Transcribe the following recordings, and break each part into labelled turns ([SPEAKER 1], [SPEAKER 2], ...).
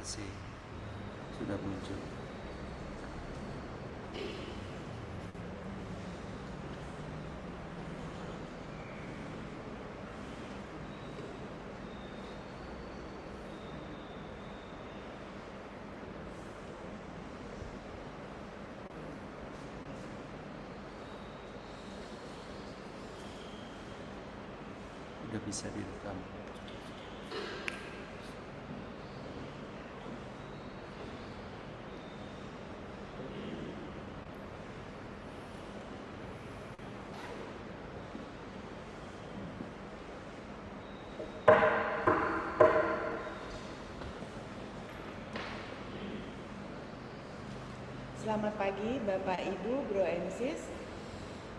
[SPEAKER 1] kasih sudah muncul. Udah bisa direkam.
[SPEAKER 2] Selamat pagi Bapak Ibu, Bro and Sis.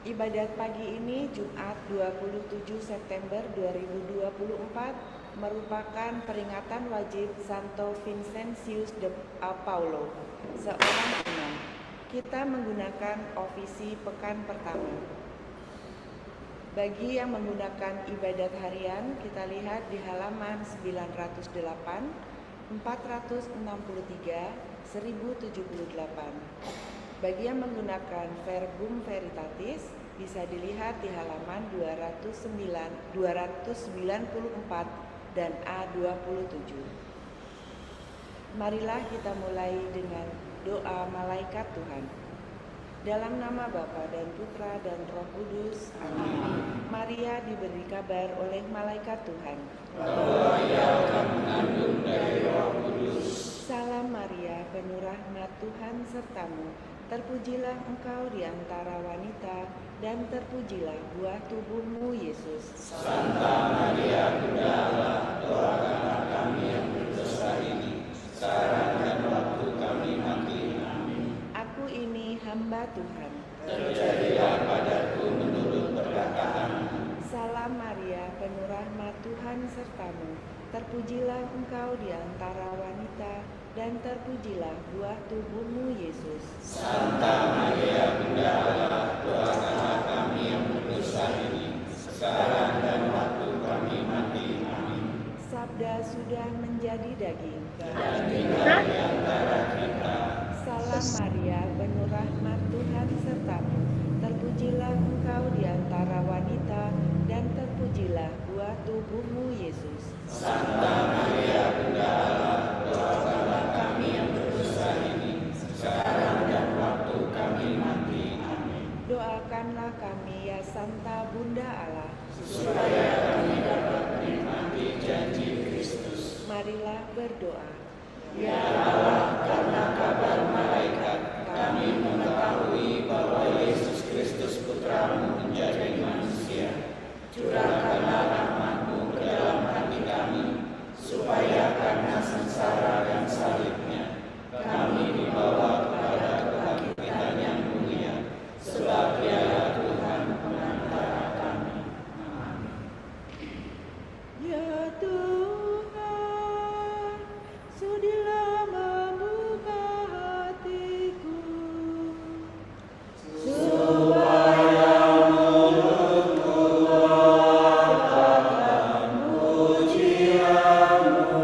[SPEAKER 2] Ibadat pagi ini Jumat 27 September 2024 merupakan peringatan wajib Santo Vincentius de Paulo, seorang imam. Kita menggunakan ofisi pekan pertama. Bagi yang menggunakan ibadat harian, kita lihat di halaman 908, 463, 1078. Bagi yang menggunakan verbum veritatis, bisa dilihat di halaman 294 dan A27. Marilah kita mulai dengan doa malaikat Tuhan. Dalam nama Bapa dan Putra dan Roh Kudus, amin. Maria diberi kabar oleh malaikat Tuhan
[SPEAKER 3] bahwa ia akan mengandung dari Roh Kudus.
[SPEAKER 2] Salam Maria, penuh rahmat, Tuhan sertamu. Terpujilah engkau di antara wanita, dan terpujilah buah tubuhmu, Yesus.
[SPEAKER 3] Santa Maria, Bunda Allah, doakanlah kami yang berdosa ini, sekarang dan waktu kami mati. Amin.
[SPEAKER 2] Aku ini hamba Tuhan.
[SPEAKER 3] Terjadilah padaku menurut perkataanmu.
[SPEAKER 2] Salam Maria, penuh rahmat, Tuhan sertamu. Terpujilah engkau di antara wanita, dan terpujilah buah tubuhmu, Yesus.
[SPEAKER 3] Santa Maria, Bunda Allah, doakanlah kami yang berdosa ini, sekarang dan waktu kami mati. Amin.
[SPEAKER 2] Sabda sudah menjadi daging
[SPEAKER 3] dan tinggal di antara kita.
[SPEAKER 2] Salam Maria, penuh rahmat, Tuhan sertamu. Terpujilah engkau di antara wanita, dan terpujilah buah tubuhmu, Yesus.
[SPEAKER 3] Santa Maria, Bunda Allah, doakanlah kami yang berdosa ini, sekarang dan waktu kami mati. Amin.
[SPEAKER 2] Doakanlah kami ya Santa Bunda Allah,
[SPEAKER 3] supaya kami dapat menikmati janji Kristus.
[SPEAKER 2] Marilah berdoa.
[SPEAKER 3] Ya Allah, karena kabar malaikat, kami mengetahui bahwa Yesus Kristus Putramu menjadi manusia. Curahkanlah rahmat-Mu ke dalam hati kami, supaya karena sengsara dan salibnya, kami dibawa kepada kebangkitan yang mulia, sebab Dialah Tuhan pengantara kami. Amin.
[SPEAKER 2] Ya Tuhan, sudilah membuka hatiku,
[SPEAKER 3] supaya mulutku katakan pujian-Mu.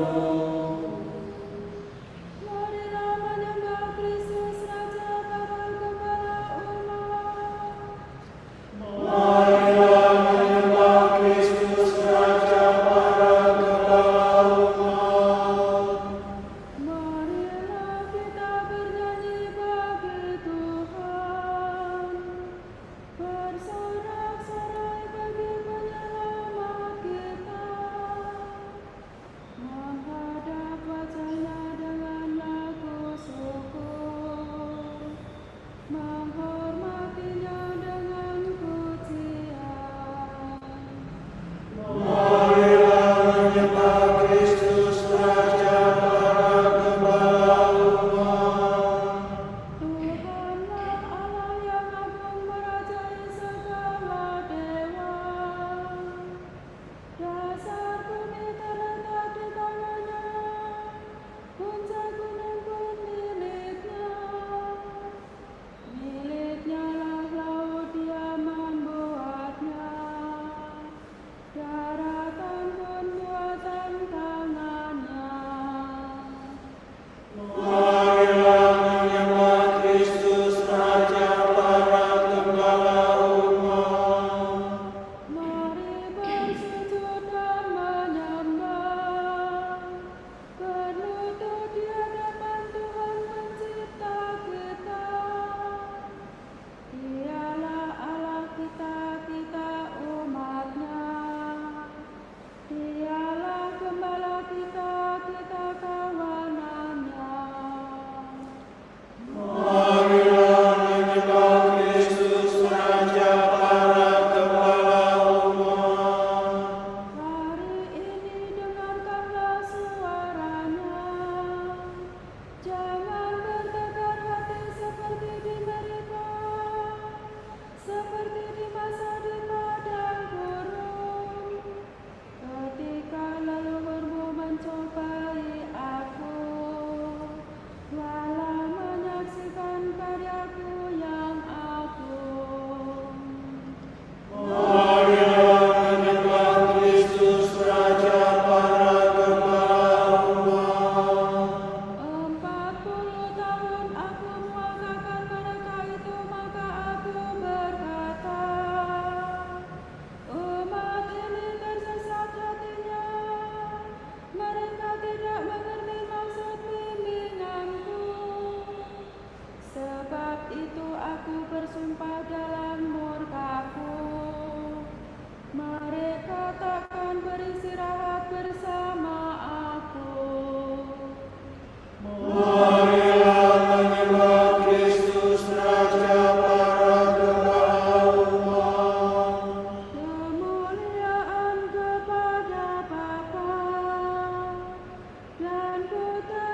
[SPEAKER 4] Putra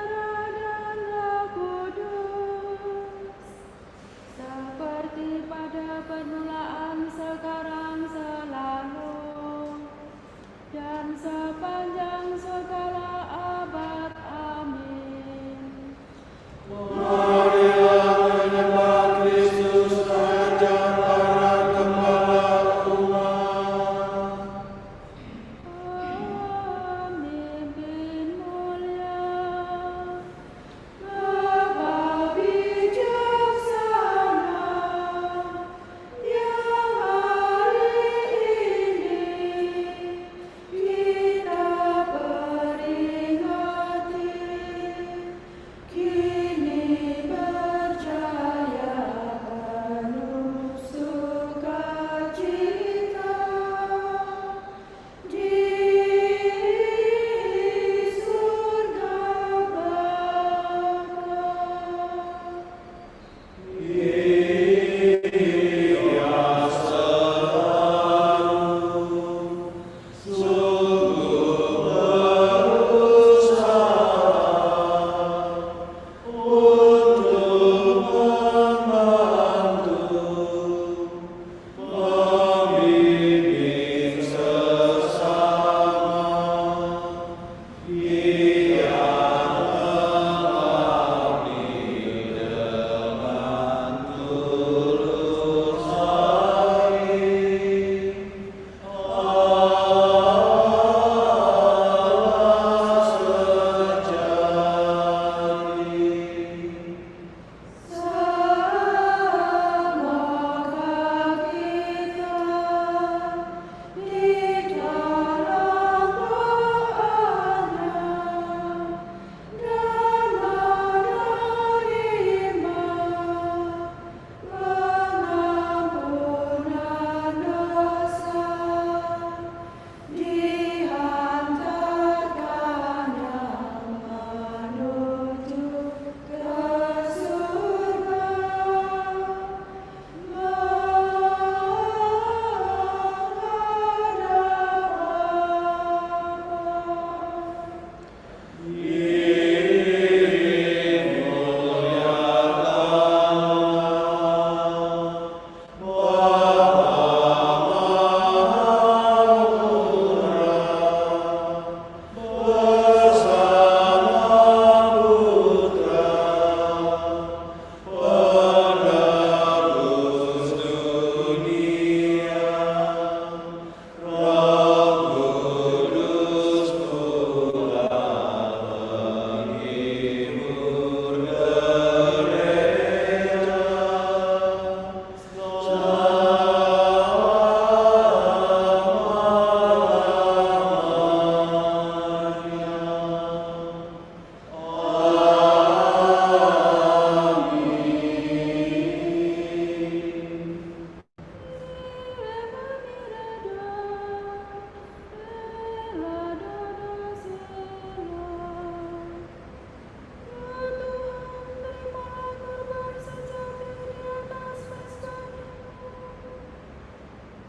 [SPEAKER 4] dan Roh Kudus, seperti pada permulaan, sekarang, selalu, dan sepanjang segala abad. Amin.
[SPEAKER 3] Marilah menyembah Kristus, Raja para Gembala umat.
[SPEAKER 4] Pemimpin mulia, Bapa bijaksana, yang hari ini kita peringati, kini berjaya penuh sukacita di surga Bapa.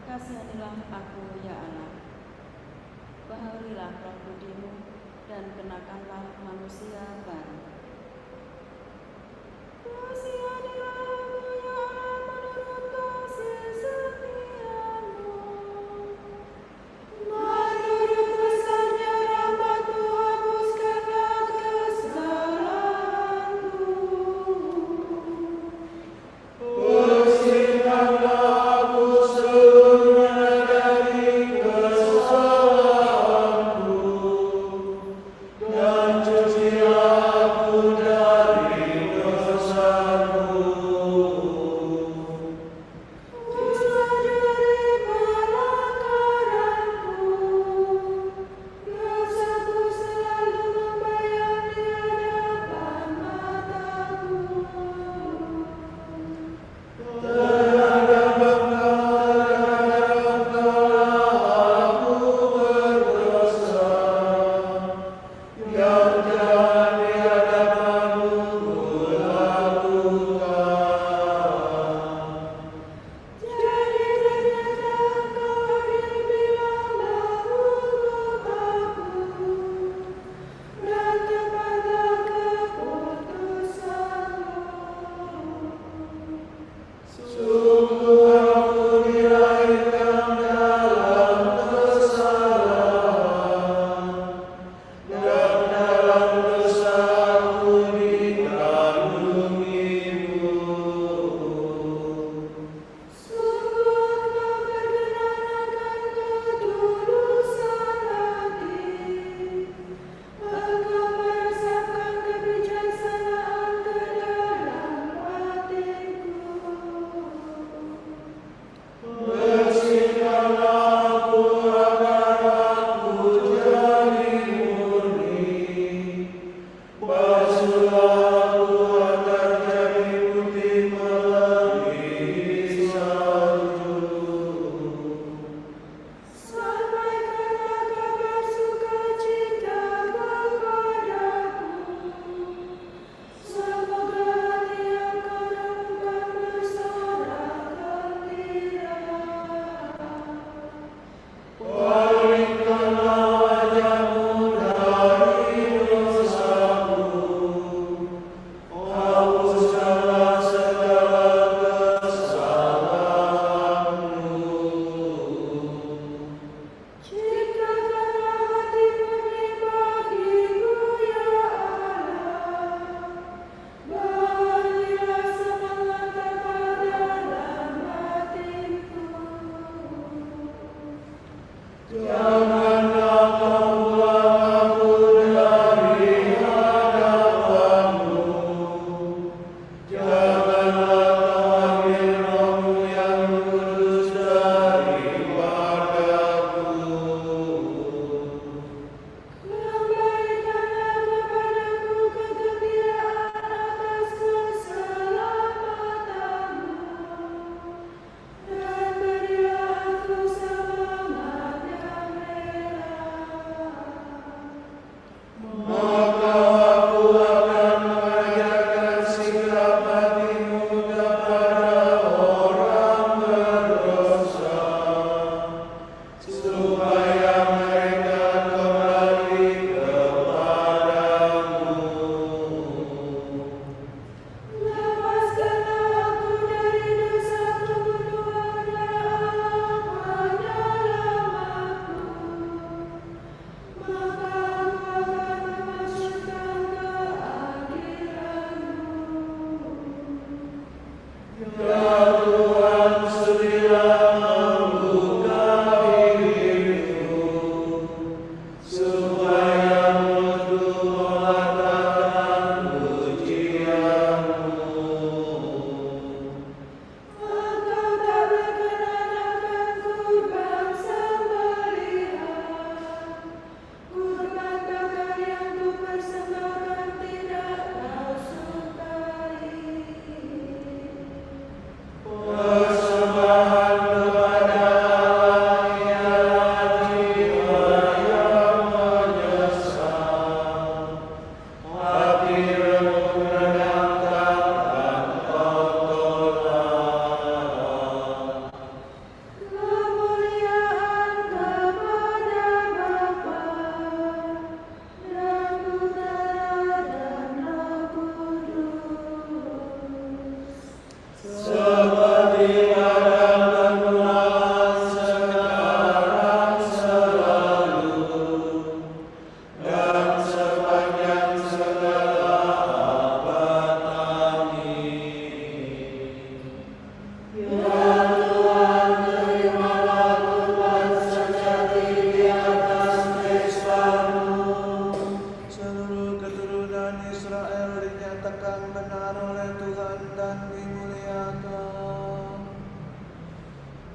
[SPEAKER 4] Kasihanilah aku, ya Allah. Baharilah roh budimu dan kenakanlah manusia baru. Kasihanilah aku, ya Allah, menurut kasih setiamu. Menurut besarnya rahmat-Mu, hapuskanlah kesalahanku.
[SPEAKER 3] Bersihkanlah aku seluruhnya dari kesalahanku, dan cuci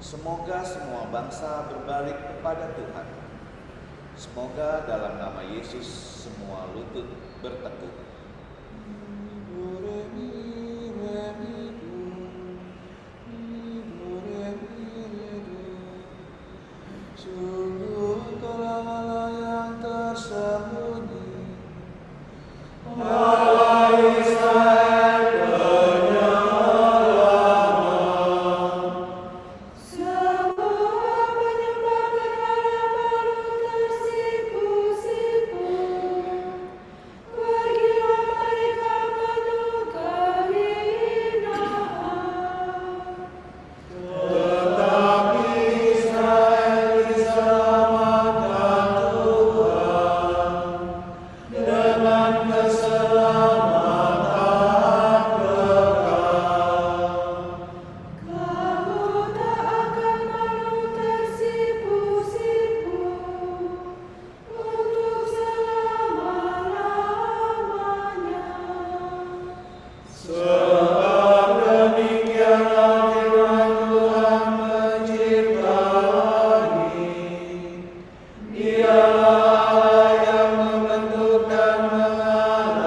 [SPEAKER 5] Semoga semua bangsa berbalik kepada Tuhan. Semoga dalam nama Yesus semua lutut bertekuk. Sungguh Engkaulah Allah yang tersembunyi, Allah Israel penyelamat.
[SPEAKER 4] Semua penyembah berhala baru tersipu-sipu. Pergilah mereka penuh kehinaan.
[SPEAKER 5] Tetapi Israel diselamatkan Tuhan dengan keselamatan kekal.
[SPEAKER 4] Kamu tak akan malu tersipu-sipu untuk selama-lamanya.
[SPEAKER 5] Sebab demikianlah firman Tuhan pencipta langit. Dialah Allah yang membentuk dan mengatur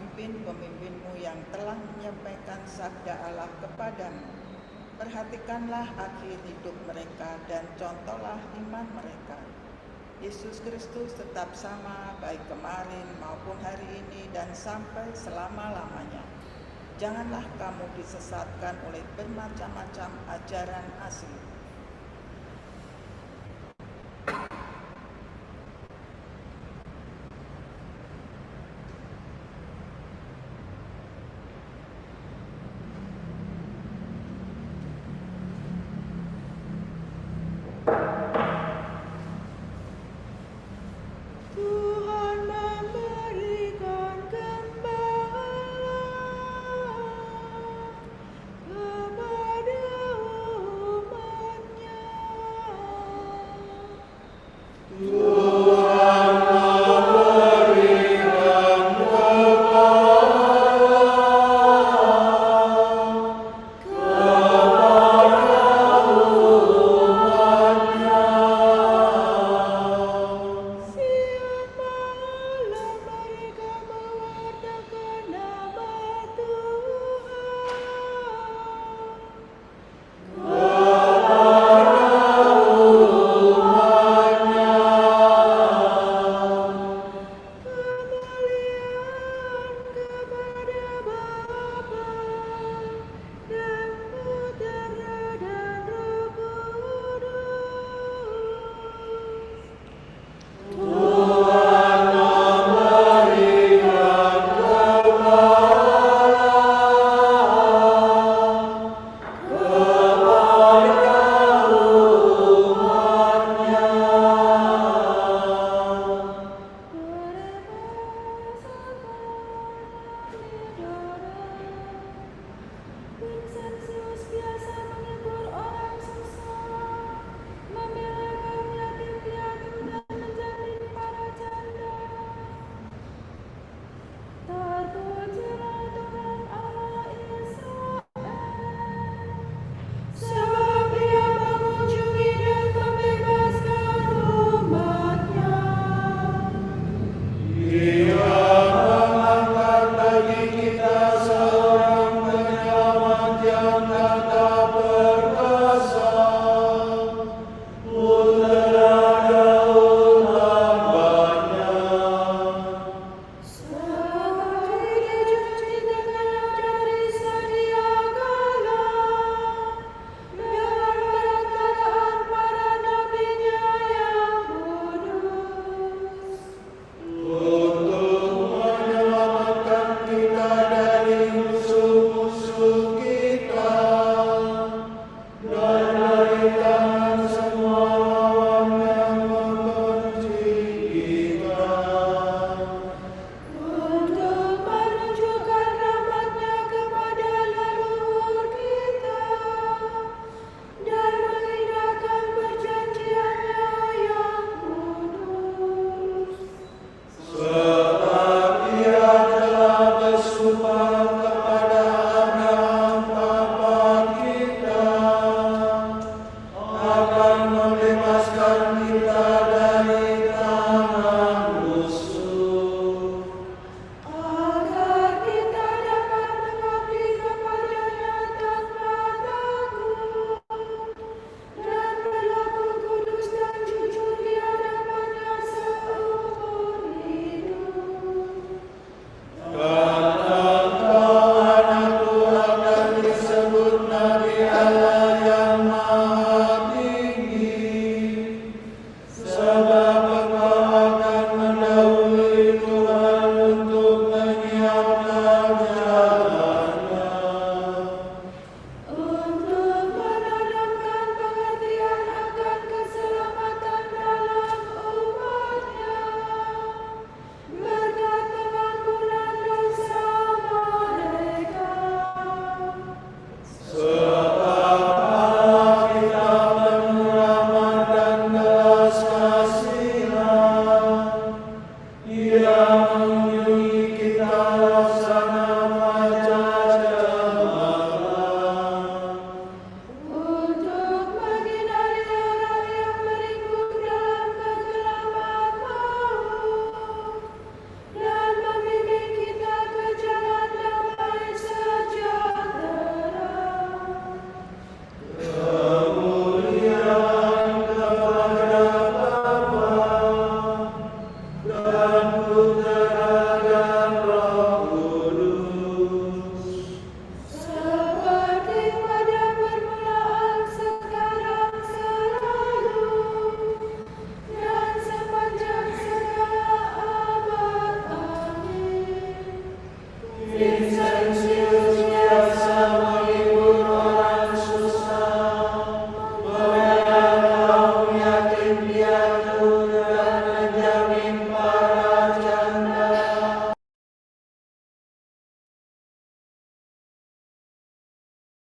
[SPEAKER 3] pemimpin-pemimpinmu yang telah menyampaikan sabda Allah kepadamu. Perhatikanlah akhir hidup mereka dan contohlah iman mereka. Yesus Kristus tetap sama baik kemarin maupun hari ini dan sampai selama-lamanya. Janganlah kamu disesatkan oleh bermacam-macam ajaran asing.
[SPEAKER 4] Tuhan memberikan gembala kepada umat-Nya.
[SPEAKER 3] Tuhan memberikan
[SPEAKER 4] Siapalah mereka mewartakan nama Tuhan. Kemuliaan kepada Bapa dan Putera dan Roh Kudus. Konsensus biasa menghibur orang susah, membela kaum yatim piatu dan menjalin para janda. Terpujilah Tuhan Allah Israel, sebab Ia mengunjungi dan membebaskan umat-Nya. Seperti dijanjikan dari sedia kala dengan perkataan para nabi-Nya yang kudus. Untuk menunjukkan rahmat-Nya kepada leluhur kita dan mengindahkan perjanjian-Nya yang kudus. Agar kita dapat mengabdi kepada-Nya tanpa takut dan berlaku kudus dan jujur di hadapan-Nya seumur hidup.
[SPEAKER 3] Karena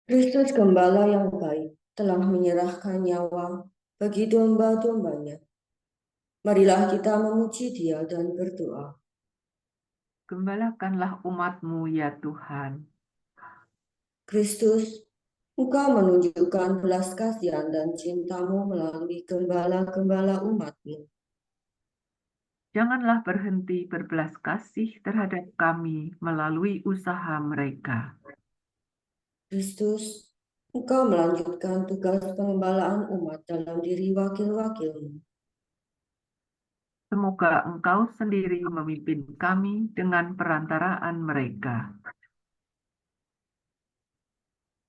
[SPEAKER 4] Kristus Gembala yang baik telah menyerahkan nyawa bagi domba-dombanya. Marilah kita memuji Dia dan berdoa.
[SPEAKER 6] Gembalakanlah umat-Mu ya Tuhan.
[SPEAKER 4] Kristus, Engkau menunjukkan belas kasihan dan cinta-Mu melalui gembala-gembala umat-Mu.
[SPEAKER 6] Janganlah berhenti berbelas kasih terhadap kami melalui usaha mereka.
[SPEAKER 4] Kristus, Engkau melanjutkan tugas pengembalaan umat dalam diri wakil-wakil-Mu.
[SPEAKER 6] Semoga Engkau sendiri memimpin kami dengan perantaraan mereka.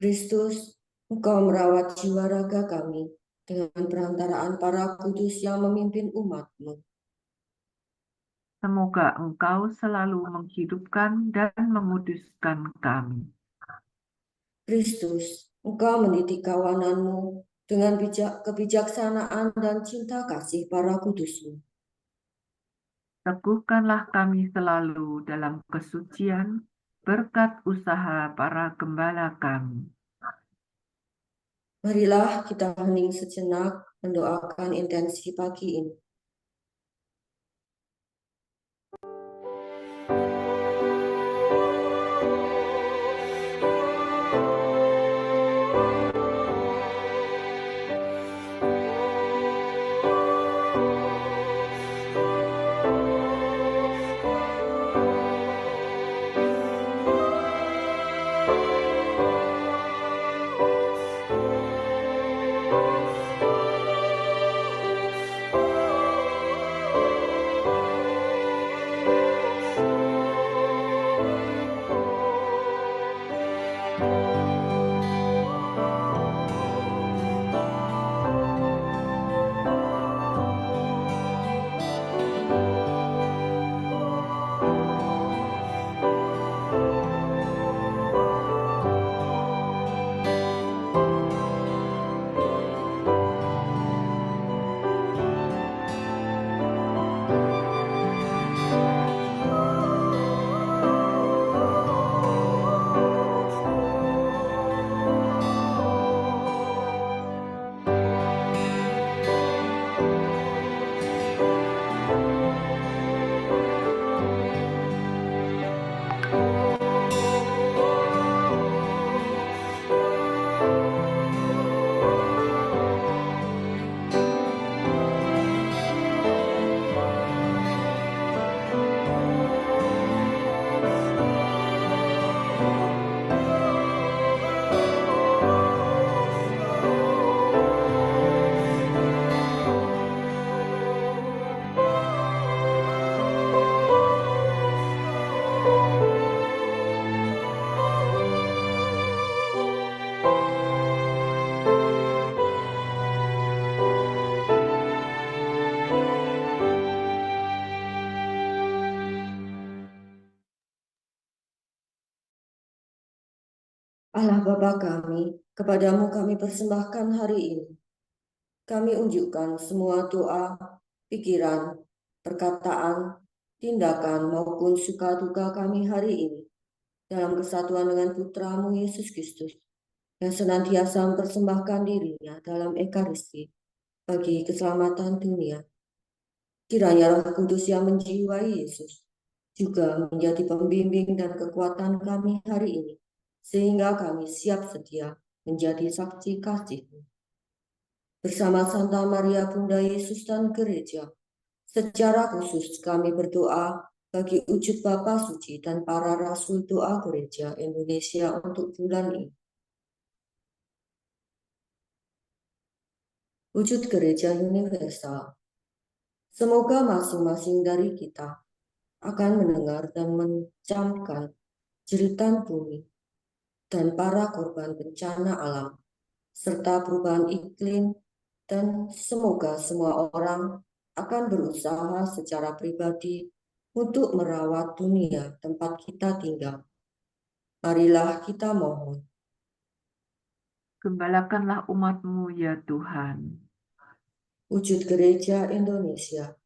[SPEAKER 4] Kristus, Engkau merawat jiwa raga kami dengan perantaraan para kudus yang memimpin umat-Mu.
[SPEAKER 6] Semoga Engkau selalu menghidupkan dan menguduskan kami.
[SPEAKER 4] Kristus, Engkau mendidik kawanan-Mu dengan kebijaksanaan dan cinta kasih para kudus-Mu.
[SPEAKER 6] Teguhkanlah kami selalu dalam kesucian berkat usaha para gembala kami.
[SPEAKER 4] Marilah kita hening sejenak mendoakan intensi pagi ini. Allah Bapa kami, kepadamu kami persembahkan hari ini. Kami unjukkan semua doa, pikiran, perkataan, tindakan maupun suka duka kami hari ini dalam kesatuan dengan Putramu Yesus Kristus yang senantiasa mempersembahkan dirinya dalam Ekaristi bagi keselamatan dunia. Kiranya Roh Kudus yang menjiwai Yesus juga menjadi pembimbing dan kekuatan kami hari ini, sehingga kami siap sedia menjadi saksi kasih-Mu. Bersama Santa Maria Bunda Yesus dan Gereja, secara khusus kami berdoa bagi wujud Bapa Suci dan para Rasul Doa Gereja Indonesia untuk bulan ini. Wujud Gereja Universal. Semoga masing-masing dari kita akan mendengar dan mencamkan jeritan bumi dan para korban bencana alam, serta perubahan iklim, dan semoga semua orang akan berusaha secara pribadi untuk merawat dunia tempat kita tinggal. Marilah kita mohon.
[SPEAKER 6] Gembalakanlah umat-Mu ya Tuhan.
[SPEAKER 4] Wujud Gereja Indonesia.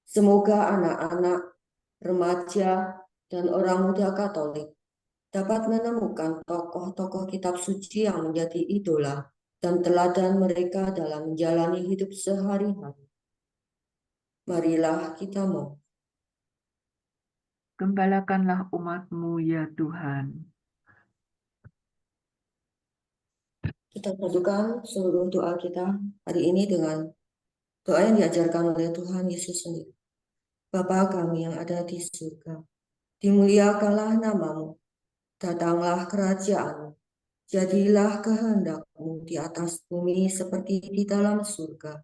[SPEAKER 4] Semoga anak-anak, remaja, dan orang muda Katolik dapat menemukan tokoh-tokoh kitab suci yang menjadi idola dan teladan mereka dalam menjalani hidup sehari-hari. Marilah kita mohon.
[SPEAKER 6] Gembalakanlah umat-Mu ya Tuhan.
[SPEAKER 4] Kita satukan seluruh doa kita hari ini dengan doa yang diajarkan oleh Tuhan Yesus sendiri. Bapa kami yang ada di surga, dimuliakanlah nama-Mu, datanglah kerajaan-Mu, jadilah kehendak-Mu di atas bumi seperti di dalam surga.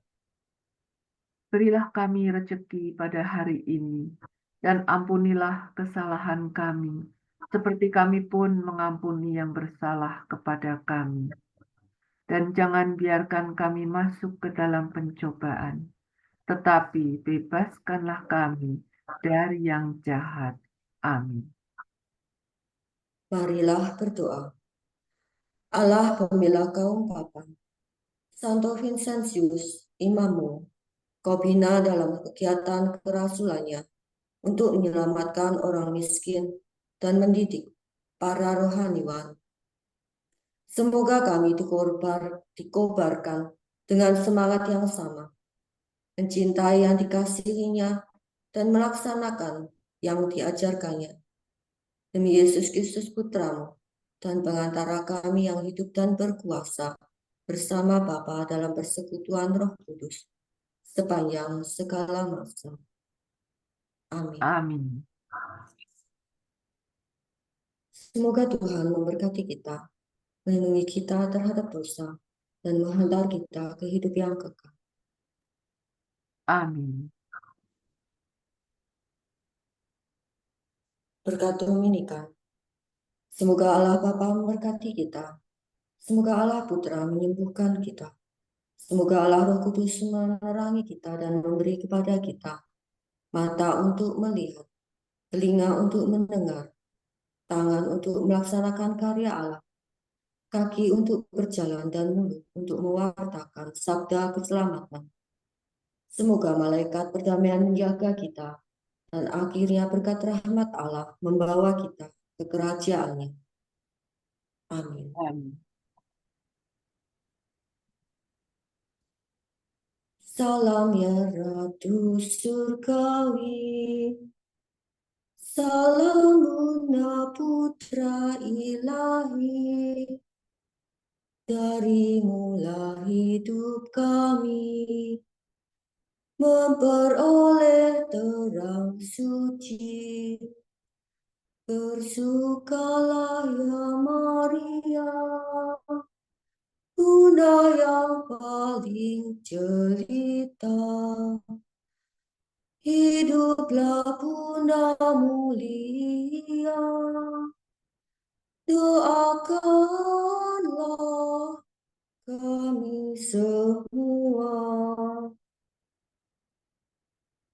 [SPEAKER 6] Berilah kami rezeki pada hari ini, dan ampunilah kesalahan kami, seperti kami pun mengampuni yang bersalah kepada kami. Dan jangan biarkan kami masuk ke dalam pencobaan, tetapi bebaskanlah kami dari yang jahat. Amin.
[SPEAKER 4] Marilah berdoa. Allah pemilah kaum papan, Santo Vincentius, imammu, Kau bina dalam kegiatan kerasulannya untuk menyelamatkan orang miskin dan mendidik para rohaniwan. Semoga kami dikobarkan dengan semangat yang sama, mencintai yang dikasihinya dan melaksanakan yang diajarkannya. Demi Yesus Kristus Putramu dan pengantara kami yang hidup dan berkuasa bersama Bapa dalam persekutuan Roh Kudus sepanjang segala masa. Amin.
[SPEAKER 6] Amin.
[SPEAKER 4] Semoga Tuhan memberkati kita, melindungi kita terhadap dosa, dan menghantar kita ke hidup yang kekal.
[SPEAKER 6] Amin.
[SPEAKER 4] Berkat Dominikan. Semoga Allah Bapa memberkati kita. Semoga Allah Putra menyembuhkan kita. Semoga Allah Roh Kudus menerangi kita dan memberi kepada kita mata untuk melihat, telinga untuk mendengar, tangan untuk melaksanakan karya Allah, kaki untuk berjalan, dan mulut untuk mewartakan sabda keselamatan. Semoga malaikat perdamaian menjaga kita, dan akhirnya berkat rahmat Allah membawa kita ke kerajaan-Nya. Amin.
[SPEAKER 6] Amin.
[SPEAKER 4] Salam ya Ratu Surgawi, salamuna Putra Ilahi, darimulah hidup kami, memperoleh terang suci. Bersukalah ya Maria, Bunda yang paling jelita. Hiduplah Bunda mulia, doakanlah kami semua.